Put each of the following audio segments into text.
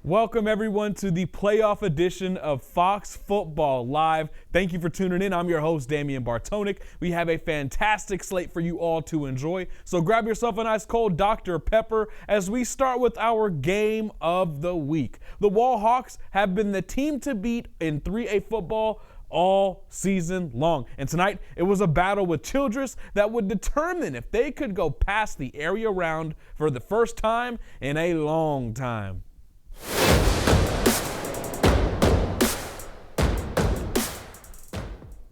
Welcome, everyone, to the playoff edition of Fox Football Live. Thank you for tuning in. I'm your host, Damien Bartonek. We have a fantastic slate for you all to enjoy. So grab yourself a nice cold Dr. Pepper as we start with our game of the week. The Wall Hawks have been the team to beat in 3A football all season long. And tonight, it was a battle with Childress that would determine if they could go past the area round for the first time in a long time.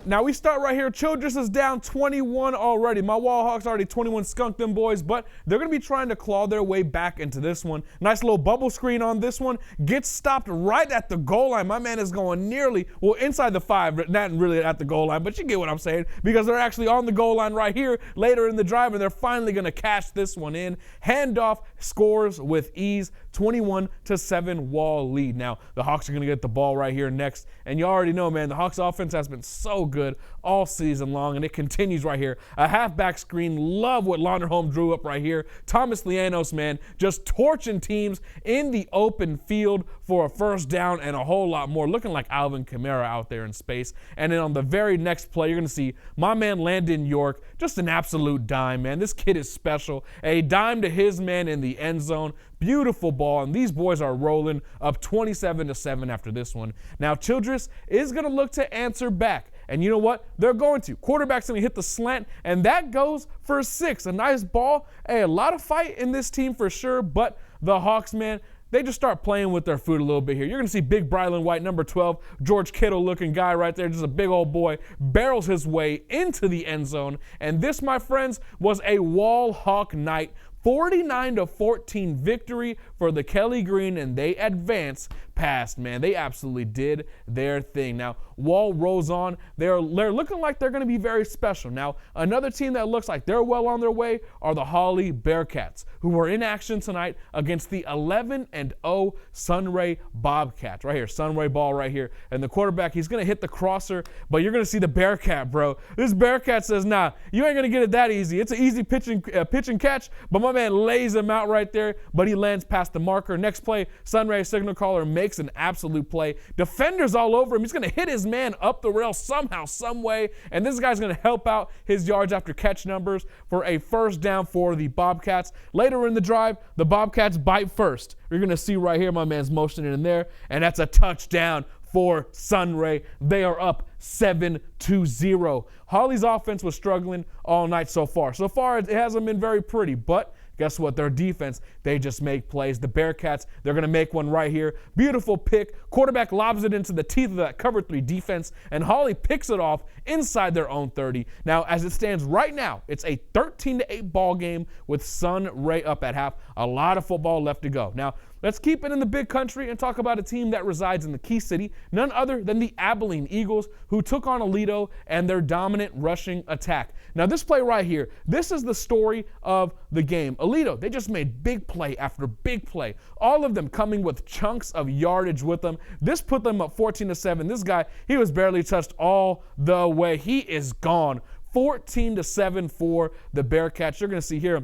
Now we start right here. Childress is down 21 already. My Wall Hawks already 21 skunked them boys, but they're going to be trying to claw their way back into this one. Nice little bubble screen on this one. Gets stopped right at the goal line. My man is going nearly, well, inside the 5, not really at the goal line, but you get what I'm saying, because they're actually on the goal line right here later in the drive, and they're finally going to cash this one in. Handoff, scores with ease. 21-7 Wall lead. Now, the Hawks are going to get the ball right here next. And you already know, man, the Hawks offense has been so good all season long, and it continues right here. A halfback screen. Love what Launderholm drew up right here. Thomas Lianos, man, just torching teams in the open field for a first down and a whole lot more. Looking like Alvin Kamara out there in space. And then on the very next play, you're going to see my man Landon York, just an absolute dime, man. This kid is special. A dime to his man in the end zone. Beautiful ball, and these boys are rolling up 27-7 after this one. Now, Childress is going to look to answer back. And you know what? They're going to. Quarterback's going to hit the slant, and that goes for 6. A nice ball. Hey, a lot of fight in this team for sure, but the Hawks, man, they just start playing with their food a little bit here. You're going to see big Brylan White, number 12, George Kittle-looking guy right there, just a big old boy, barrels his way into the end zone. And this, my friends, was a Wall Hawk night. 49-14 victory for the Kelly Green, and they advance past, man. They absolutely did their thing. Now, Wall rolls on. They're looking like they're going to be very special. Now, another team that looks like they're well on their way are the Hawley Bearcats, who are in action tonight against the 11-0 Sunray Bobcats. Right here, Sunray ball right here. And the quarterback, he's going to hit the crosser, but you're going to see the Bearcat, bro. This Bearcat says, nah, you ain't going to get it that easy. It's an easy pitch and catch, but my man lays him out right there, but he lands past the marker. Next play, Sunray signal caller makes an absolute play. Defenders all over him. He's going to hit his man up the rail somehow, some way, and this guy's going to help out his yards after catch numbers for a first down for the Bobcats. Later in the drive, the Bobcats bite first. You're going to see right here my man's motioning in there, and that's a touchdown for Sunray. They are up 7-0. Hawley's offense was struggling all night so far. So far, it hasn't been very pretty, but guess what? Their defense, they just make plays. The Bearcats, they're going to make one right here. Beautiful pick. Quarterback lobs it into the teeth of that cover 3 defense, and Hawley picks it off inside their own 30. Now, as it stands right now, it's a 13-8 ball game with Sunray up at half. A lot of football left to go. Now, let's keep it in the big country and talk about a team that resides in the Key City, none other than the Abilene Eagles, who took on Aledo and their dominant rushing attack. Now, this play right here, this is the story of the game. Aledo, they just made big play after big play, all of them coming with chunks of yardage with them. This put them up 14-7. This guy, he was barely touched all the way. He is gone. 14-7 for the Bearcats. You're going to see here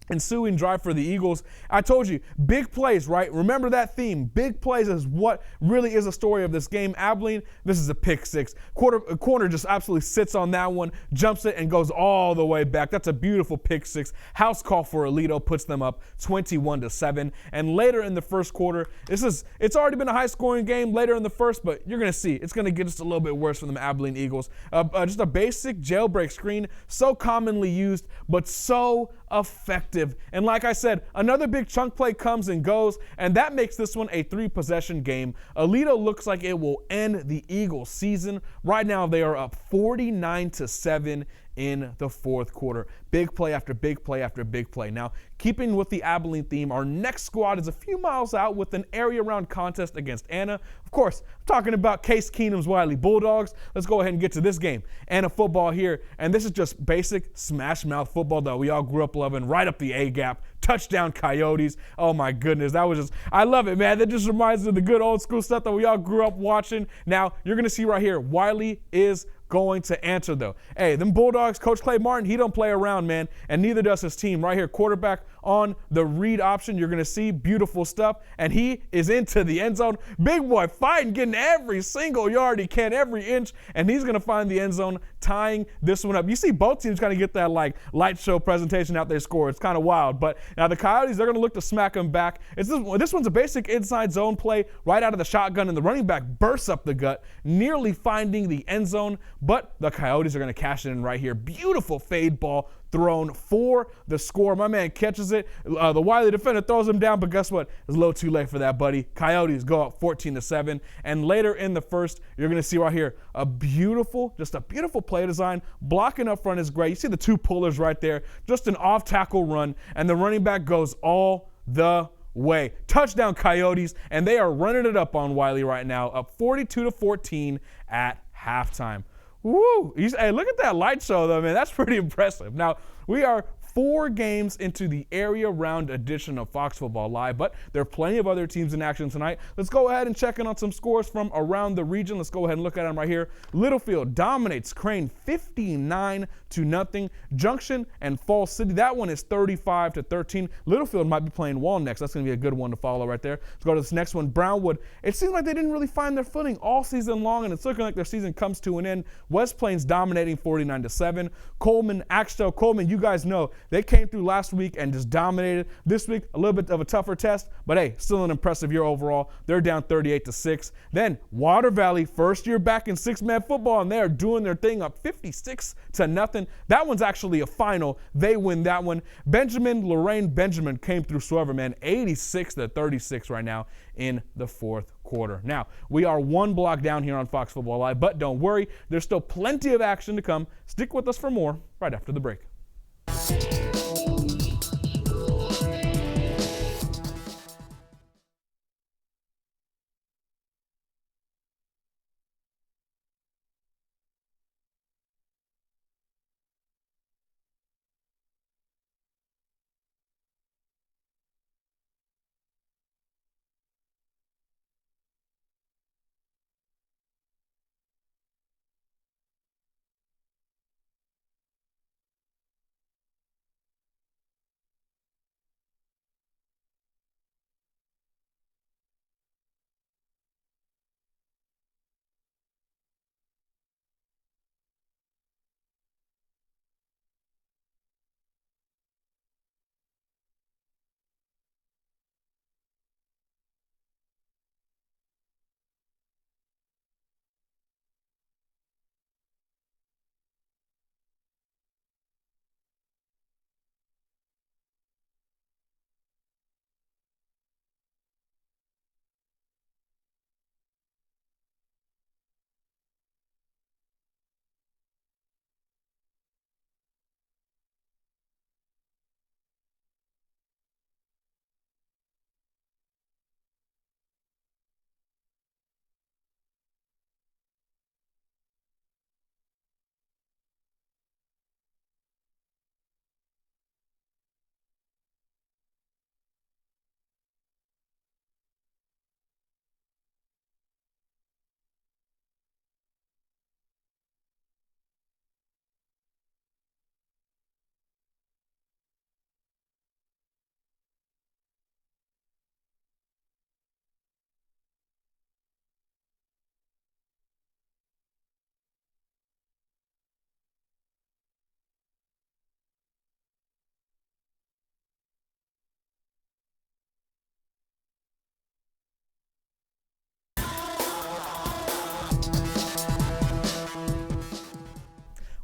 ensuing drive for the Eagles. I told you, big plays, right? Remember that theme. Big plays is what really is a story of this game. Abilene, this is a pick 6. Corner just absolutely sits on that one, jumps it, and goes all the way back. That's a beautiful pick 6. House call for Aledo puts them up 21-7. And later in the first quarter, it's already been a high-scoring game later in the first, but you're going to see it's going to get just a little bit worse for them Abilene Eagles. Just a basic jailbreak screen, so commonly used, but so effective. And like I said, another big chunk play comes and goes, and that makes this one a 3-possession game. Aledo looks like it will end the Eagles season. Right now, they are up 49-7 in the fourth quarter. Big play after big play after big play. Now, keeping with the Abilene theme, our next squad is a few miles out with an area round contest against Anna. Of course, I'm talking about Case Keenum's Wiley Bulldogs. Let's go ahead and get to this game. Anna football here, and this is just basic smash mouth football that we all grew up loving, right up the A-gap. Touchdown Coyotes. Oh my goodness, that was just, I love it, man. That just reminds me of the good old school stuff that we all grew up watching. Now, you're going to see right here, Wiley is going to answer, though. Hey, them Bulldogs, Coach Clay Martin, he don't play around, man, and neither does his team. Right here, quarterback on the read option. You're going to see beautiful stuff, and he is into the end zone. Big boy fighting, getting every single yard he can, every inch, and he's going to find the end zone, tying this one up. You see both teams kind of get that like light show presentation out they score. It's kind of wild, but now the Coyotes, they're going to look to smack them back. This one's a basic inside zone play right out of the shotgun, and the running back bursts up the gut, nearly finding the end zone, but the Coyotes are going to cash it in right here. Beautiful fade ball thrown for the score. My man catches it. The wily defender throws him down, but guess what? It's a little too late for that, buddy. Coyotes go up 14-7, and later in the first, you're going to see right here a beautiful play design. Blocking up front is great. You see the two pullers right there, just an off-tackle run, and the running back goes all the way. Touchdown Coyotes, and they are running it up on Wiley right now, up 42-14 at halftime. Woo! Hey, look at that light show, though, man. That's pretty impressive. Now, we are 4 games into the area round edition of Fox Football Live, but there are plenty of other teams in action tonight. Let's go ahead and check in on some scores from around the region. Let's go ahead and look at them right here. Littlefield dominates Crane 59-0. Junction and Falls City, that one is 35-13. Littlefield might be playing Wall next. That's going to be a good one to follow right there. Let's go to this next one. Brownwood. It seems like they didn't really find their footing all season long, and it's looking like their season comes to an end. West Plains dominating 49-7. Coleman, Axtell. Coleman, you guys know, they came through last week and just dominated. This week, a little bit of a tougher test, but hey, still an impressive year overall. They're down 38-6. Then Water Valley, first year back in 6-man football, and they are doing their thing, up 56-0. That one's actually a final. They win that one. Lorraine Benjamin came through Swerver, man, 86-36 right now in the fourth quarter. Now, we are one block down here on Fox Football Live, but don't worry, there's still plenty of action to come. Stick with us for more right after the break.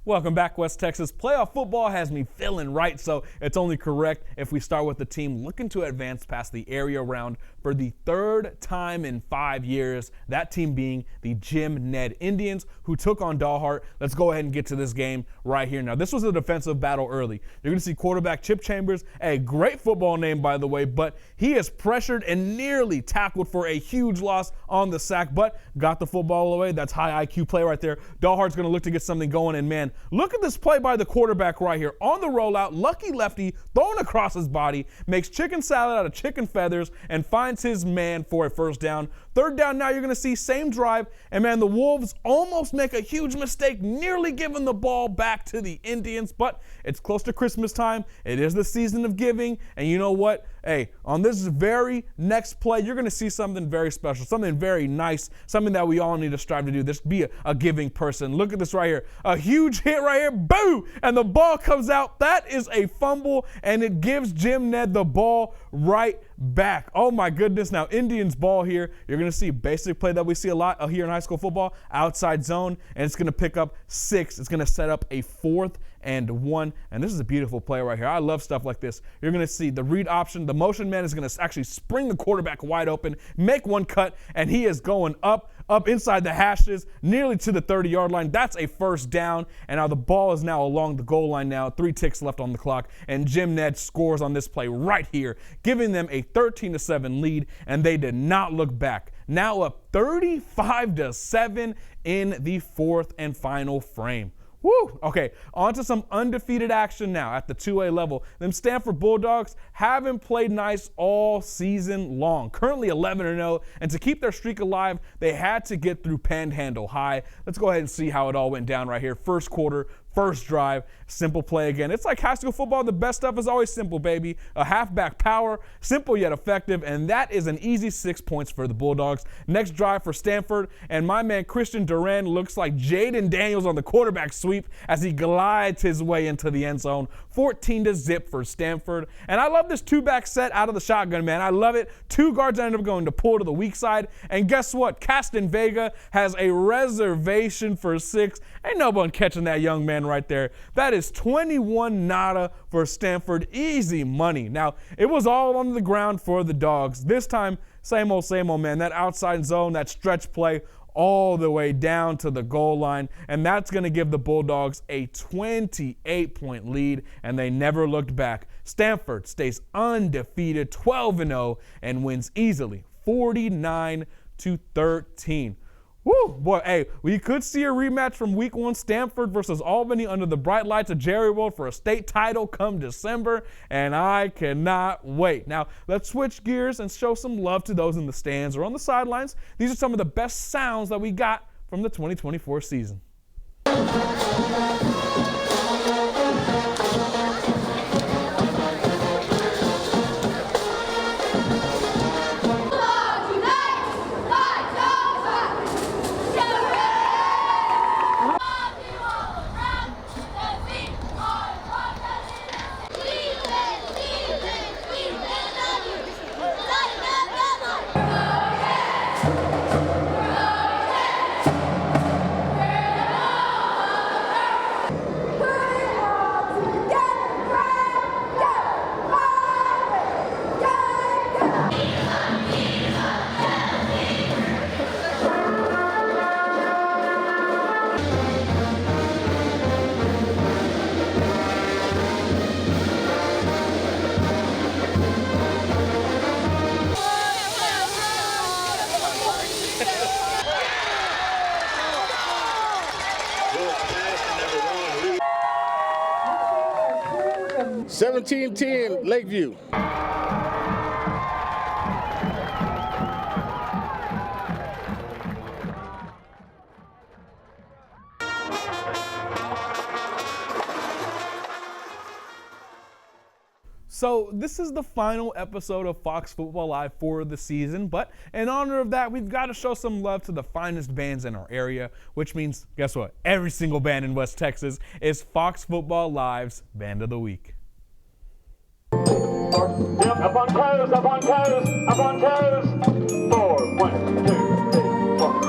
Welcome back, West Texas. Playoff football has me feeling right, so it's only correct if we start with the team looking to advance past the area round for the third time in 5 years, that team being the Jim Ned Indians, who took on Dalhart. Let's go ahead and get to this game right here. Now, this was a defensive battle early. You're going to see quarterback Chip Chambers, a great football name, by the way, but he is pressured and nearly tackled for a huge loss on the sack, but got the football away. That's high IQ play right there. Dalhart's going to look to get something going, and man, look at this play by the quarterback right here. On the rollout, lucky lefty thrown across his body, makes chicken salad out of chicken feathers, and finds his man for a first down. Third down now, you're going to see same drive, and man, the Wolves almost make a huge mistake, nearly giving the ball back to the Indians, but it's close to Christmas time. It is the season of giving, and you know what? Hey, on this very next play, you're going to see something very special, something very nice, something that we all need to strive to do. This be a giving person. Look at this right here. A huge hit right here. Boo! And the ball comes out. That is a fumble, and it gives Jim Ned the ball right back. Oh my goodness. Now, Indians ball here. You're going to see basic play that we see a lot here in high school football, outside zone, and it's going to pick up 6. It's going to set up a 4th and 1, and this is a beautiful play right here. I love stuff like this. You're going to see the read option. The motion man is going to actually spring the quarterback wide open, make one cut, and he is going up inside the hashes, nearly to the 30-yard line. That's a first down, and now the ball is now along the goal line now. 3 ticks left on the clock, and Jim Ned scores on this play right here, giving them a 13-7 lead, and they did not look back. Now up 35-7 in the 4th and final frame. Woo! Okay, on to some undefeated action now at the 2A level. Them Stanford Bulldogs haven't played nice all season long. Currently 11-0, and to keep their streak alive, they had to get through Panhandle High. Let's go ahead and see how it all went down right here. First quarter, first drive, simple play again. It's like high school football. The best stuff is always simple, baby. A halfback power, simple yet effective, and that is an easy 6 points for the Bulldogs. Next drive for Stanford, and my man Christian Duran looks like Jaden Daniels on the quarterback sweep as he glides his way into the end zone. 14-0 for Stanford. And I love this 2-back set out of the shotgun, man. I love it. 2 guards ended up going to pull to the weak side, and guess what? Caston Vega has a reservation for 6. Ain't no one catching that young man right there. That is 21 nada for Stanford. Easy money. Now, it was all on the ground for the Dogs. This time, same old, man. That outside zone, that stretch play, all the way down to the goal line, and that's going to give the Bulldogs a 28-point lead, and they never looked back. Stanford stays undefeated, 12-0, and wins easily, 49-13. Woo, boy, hey, we could see a rematch from Week 1, Stanford versus Albany under the bright lights of Jerry World for a state title come December, and I cannot wait. Now, let's switch gears and show some love to those in the stands or on the sidelines. These are some of the best sounds that we got from the 2024 season. $17-10 Lakeview. So this is the final episode of Fox Football Live for the season, but in honor of that, we've got to show some love to the finest bands in our area, which means, guess what? Every single band in West Texas is Fox Football Live's Band of the Week. Up on toes, up on toes, up on toes. 4, 1, 2, 3, 4.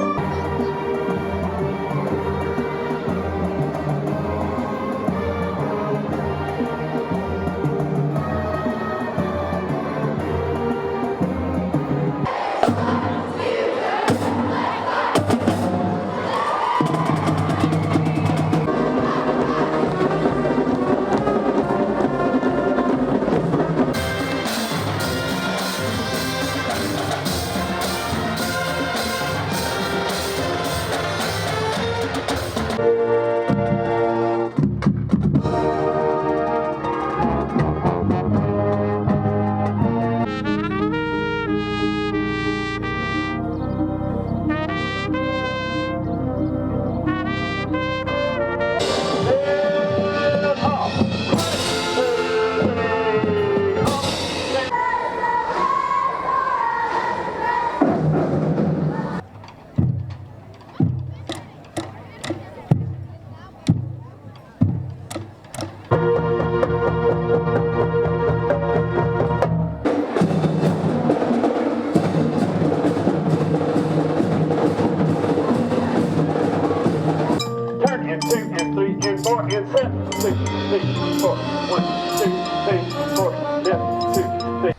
2, 3, 4. 1, 2, 3, 4. Left, 2, 3.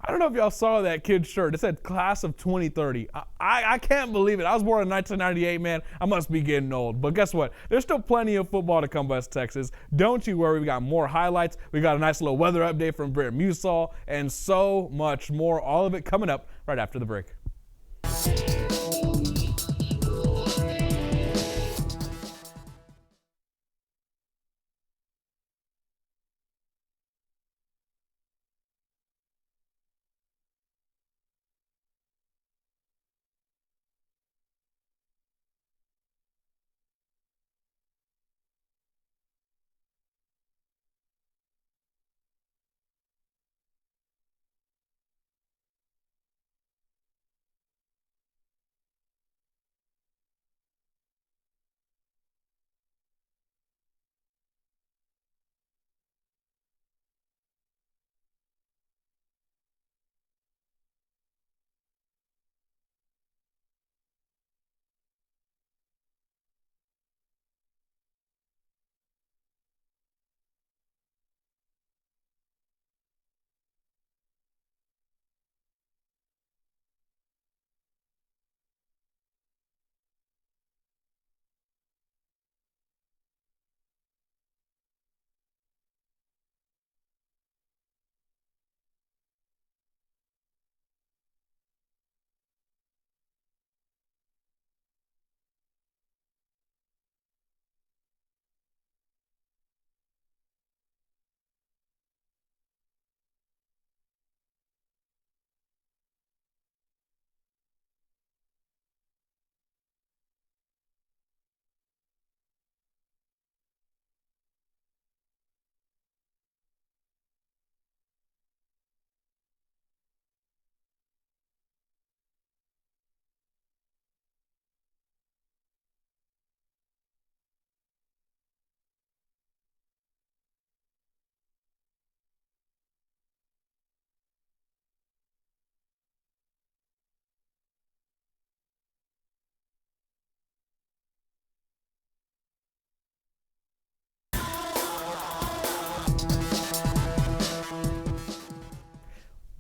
I don't know if y'all saw that kid's shirt. It said class of 2030. I can't believe it. I was born in 1998, man. I must be getting old. But guess what? There's still plenty of football to come West Texas. Don't you worry. We got more highlights. We got a nice little weather update from Britt Musall and so much more. All of it coming up right after the break.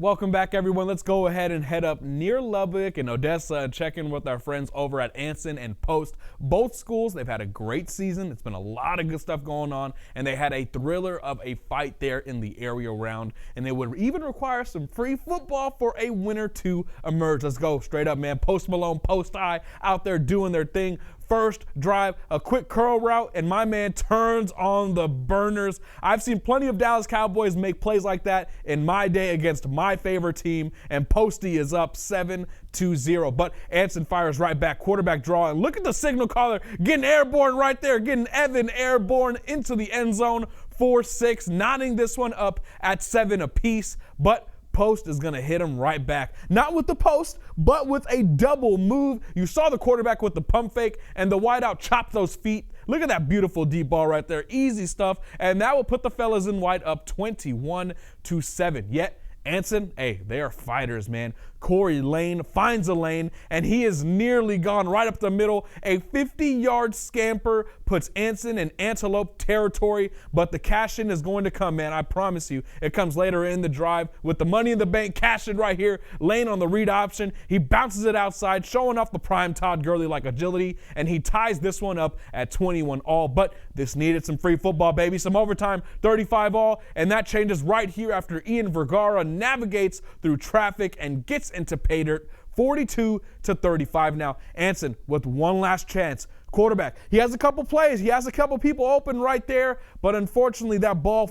Welcome back, everyone. Let's go ahead and head up near Lubbock and Odessa and check in with our friends over at Anson and Post. Both schools, they've had a great season. It's been a lot of good stuff going on, and they had a thriller of a fight there in the area round, and it would even require some free football for a winner to emerge. Let's go straight up, man. Post Malone, Post I out there doing their thing. First drive, a quick curl route, and my man turns on the burners. I've seen plenty of Dallas Cowboys make plays like that in my day against my favorite team, and Posty is up 7-0. But Anson fires right back, quarterback draw, and look at the signal caller getting airborne right there, getting Evan airborne into the end zone, 4-6, knotting this one up at 7 apiece. But Post is going to hit him right back. Not with the post, but with a double move. You saw the quarterback with the pump fake, and the wideout chopped those feet. Look at that beautiful deep ball right there. Easy stuff. And that will put the fellas in white up 21-7. Yet, Anson, hey, they are fighters, man. Corey Lane finds a lane, and he is nearly gone right up the middle. A 50-yard scamper puts Anson in antelope territory, but the cash-in is going to come, man. I promise you. It comes later in the drive with the money in the bank, cash-in right here. Lane on the read option. He bounces it outside, showing off the prime Todd Gurley-like agility, and he ties this one up at 21 all. But this needed some free football, baby. Some overtime, 35 all, and that changes right here after Ian Vergara navigates through traffic and gets into pay dirt, 42-35. Now Anson with one last chance. Quarterback, he has a couple plays, he has a couple people open right there, but unfortunately that ball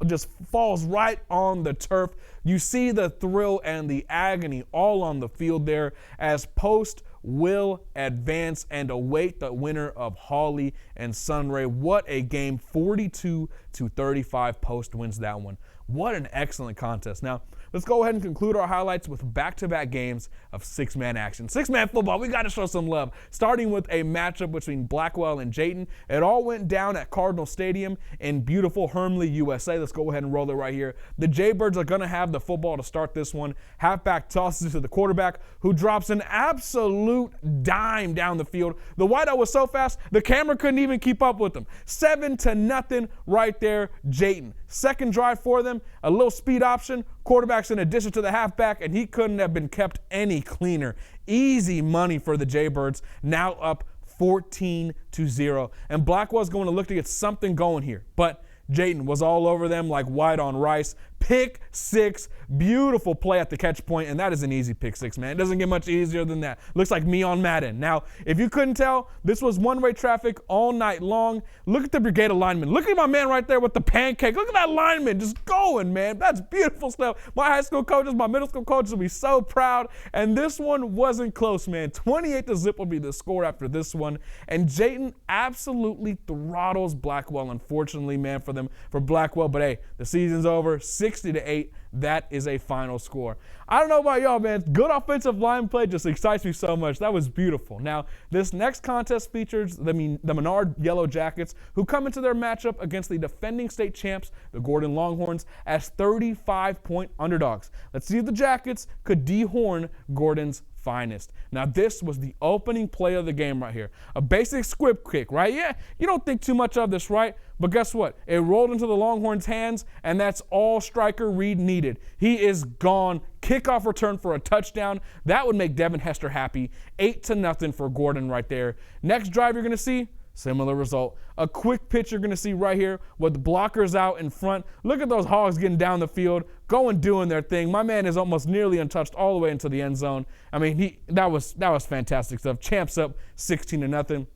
just falls right on the turf. You see the thrill and the agony all on the field there as Post will advance and await the winner of Hawley and Sunray. What a game. 42-35. Post wins that one. What an excellent contest. Now, let's go ahead and conclude our highlights with back-to-back games of six-man action. Six-man football, we got to show some love. Starting with a matchup between Blackwell and Jayton. It all went down at Cardinal Stadium in beautiful Hermleigh, USA. Let's go ahead and roll it right here. The Jaybirds are going to have the football to start this one. Halfback tosses it to the quarterback, who drops an absolute dime down the field. The wideout was so fast, the camera couldn't even keep up with them. 7-0 right there, Jayton. Second drive for them, a little speed option. Quarterback's in addition to the halfback, and he couldn't have been kept any cleaner. Easy money for the Jaybirds, now up 14-0. And Blackwell's going to look to get something going here. But Jayton was all over them like white on rice. Pick six, beautiful play at the catch point, and that is an easy pick six, man. It doesn't get much easier than that. Looks like me on Madden. Now, if you couldn't tell, this was one-way traffic all night long. Look at the brigade of linemen. Look at my man right there with the pancake. Look at that lineman just going, man. That's beautiful stuff. My high school coaches, my middle school coaches will be so proud, and this one wasn't close, man. 28-0 will be the score after this one, and Jayton absolutely throttles Blackwell, unfortunately, man, for Blackwell. But hey, the season's over. 60-8, that is a final score. I don't know about y'all, man. Good offensive line play just excites me so much. That was beautiful. Now, this next contest features the Menard Yellow Jackets, who come into their matchup against the defending state champs, the Gordon Longhorns, as 35-point underdogs. Let's see if the Jackets could dehorn Gordon's finest. Now, this was the opening play of the game right here. A basic squib kick, right? Yeah, you don't think too much of this, right? But guess what? It rolled into the Longhorns' hands, and that's all Striker Reed needed. He is gone. Kickoff return for a touchdown. That would make Devin Hester happy. 8-0 for Gordon right there. Next drive you're going to see, similar result. A quick pitch you're going to see right here with blockers out in front. Look at those Hogs getting down the field, going doing their thing. My man is almost nearly untouched all the way into the end zone. I mean, that was fantastic stuff. Champs up 16-0.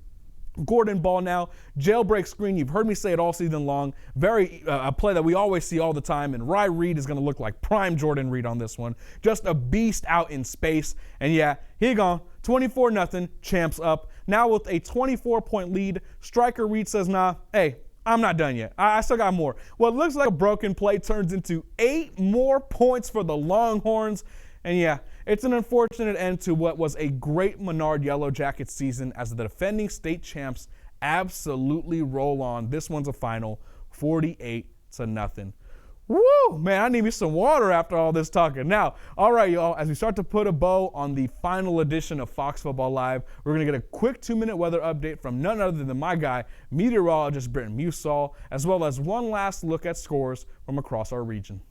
Gordon ball now, jailbreak screen. You've heard me say it all season long. Very a play that we always see all the time, and Rye Reed is going to look like prime Jordan Reed on this one. Just a beast out in space, and yeah, he gone. 24-0, champs up. Now with a 24-point lead, Striker Reed says, nah, hey, I'm not done yet. I still got more. What looks like a broken play turns into 8 more points for the Longhorns. And yeah, it's an unfortunate end to what was a great Menard Yellow Jackets season as the defending state champs absolutely roll on. This one's a final, 48-0. Woo, man, I need me some water after all this talking. Now, all right, y'all, as we start to put a bow on the final edition of Fox Football Live, we're going to get a quick 2-minute weather update from none other than my guy, meteorologist Britton Musall, as well as one last look at scores from across our region.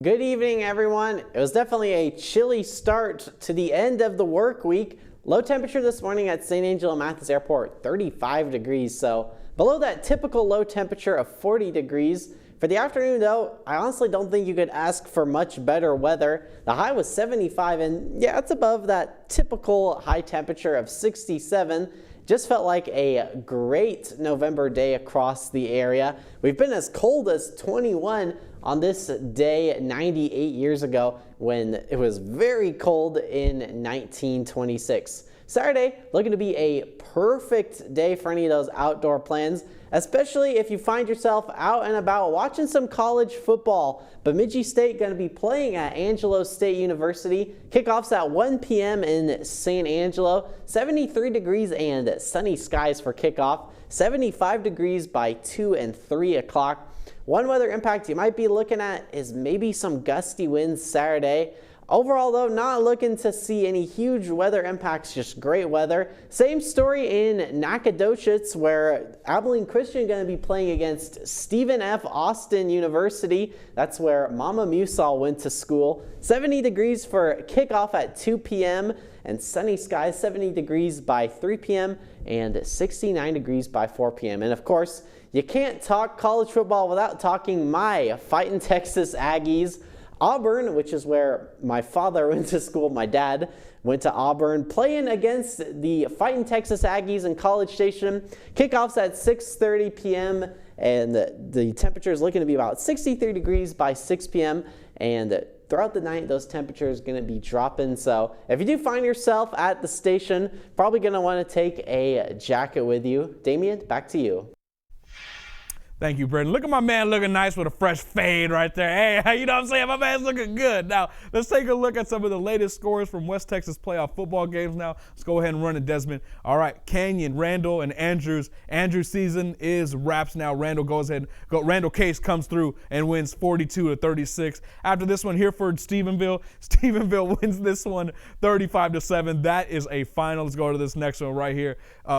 Good evening, everyone. It was definitely a chilly start to the end of the work week. Low temperature this morning at St. Angelo Mathis Airport, 35 degrees, so below that typical low temperature of 40 degrees. For the afternoon, though, I honestly don't think you could ask for much better weather. The high was 75, and yeah, it's above that typical high temperature of 67. Just felt like a great November day across the area. We've been as cold as 21 on this day 98 years ago when it was very cold in 1926. Saturday, looking to be a perfect day for any of those outdoor plans, especially if you find yourself out and about watching some college football. Bemidji State going to be playing at Angelo State University. Kickoffs at 1 p.m. in St. Angelo. 73 degrees and sunny skies for kickoff. 75 degrees by 2 and 3 o'clock. One weather impact you might be looking at is maybe some gusty winds Saturday. Overall, though, not looking to see any huge weather impacts, just great weather. Same story in Nacogdoches, where Abilene Christian going to be playing against Stephen F. Austin University. That's where Mama Musall went to school. 70 degrees for kickoff at 2 p.m. and sunny skies, 70 degrees by 3 p.m. and 69 degrees by 4 p.m. And of course, you can't talk college football without talking my Fightin' Texas Aggies. Auburn, which is where my father went to school, my dad went to Auburn, playing against the Fightin' Texas Aggies in College Station. Kickoffs at 6:30 p.m. and the temperature is looking to be about 63 degrees by 6 p.m. and throughout the night, those temperatures are going to be dropping. So if you do find yourself at the station, probably going to want to take a jacket with you. Damien, back to you. Thank you, Brendan. Look at my man looking nice with a fresh fade right there. Hey, you know what I'm saying? My man's looking good. Now, let's take a look at some of the latest scores from West Texas playoff football games now. Let's go ahead and run it, Desmond. All right, Canyon, Randall, and Andrews. Andrews' season is wraps now. Randall Randall Case comes through and wins 42-36. After this one, Hereford, Stephenville. Stephenville wins this one 35-7. That is a final. Let's go to this next one right here.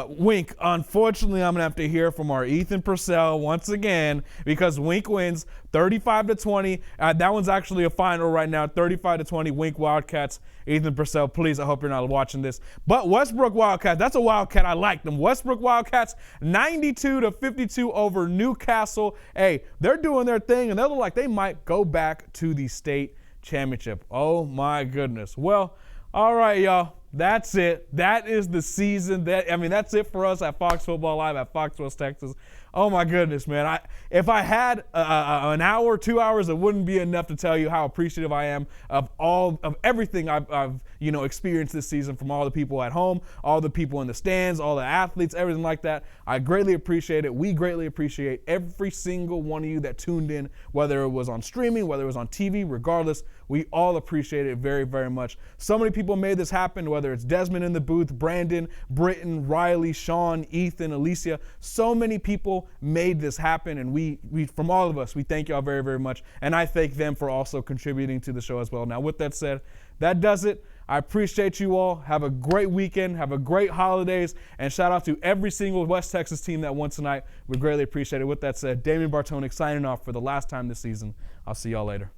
Wink. Unfortunately, I'm going to have to hear from our Ethan Purcell once again because Wink wins 35-20. That one's actually a final right now, 35-20. Wink Wildcats. Ethan Purcell, please, I hope you're not watching this. But Westbrook Wildcats, that's a Wildcat. I like them. Westbrook Wildcats, 92-52 over Newcastle. Hey, they're doing their thing, and they look like they might go back to the state championship. Oh, my goodness. Well, all right, y'all. That's it. That is the season. That's it for us at Fox Football Live at Fox West Texas. Oh my goodness, man! If I had an hour, 2 hours, it wouldn't be enough to tell you how appreciative I am of everything I've experienced this season, from all the people at home, all the people in the stands, all the athletes, everything like that. I greatly appreciate it. We greatly appreciate every single one of you that tuned in, whether it was on streaming, whether it was on TV, regardless. We all appreciate it very, very much. So many people made this happen, whether it's Desmond in the booth, Brandon, Britton, Riley, Sean, Ethan, Alicia. So many people made this happen, and we from all of us, we thank y'all very, very much. And I thank them for also contributing to the show as well. Now, with that said, that does it. I appreciate you all. Have a great weekend. Have a great holidays. And shout out to every single West Texas team that won tonight. We greatly appreciate it. With that said, Damien Bartonek signing off for the last time this season. I'll see y'all later.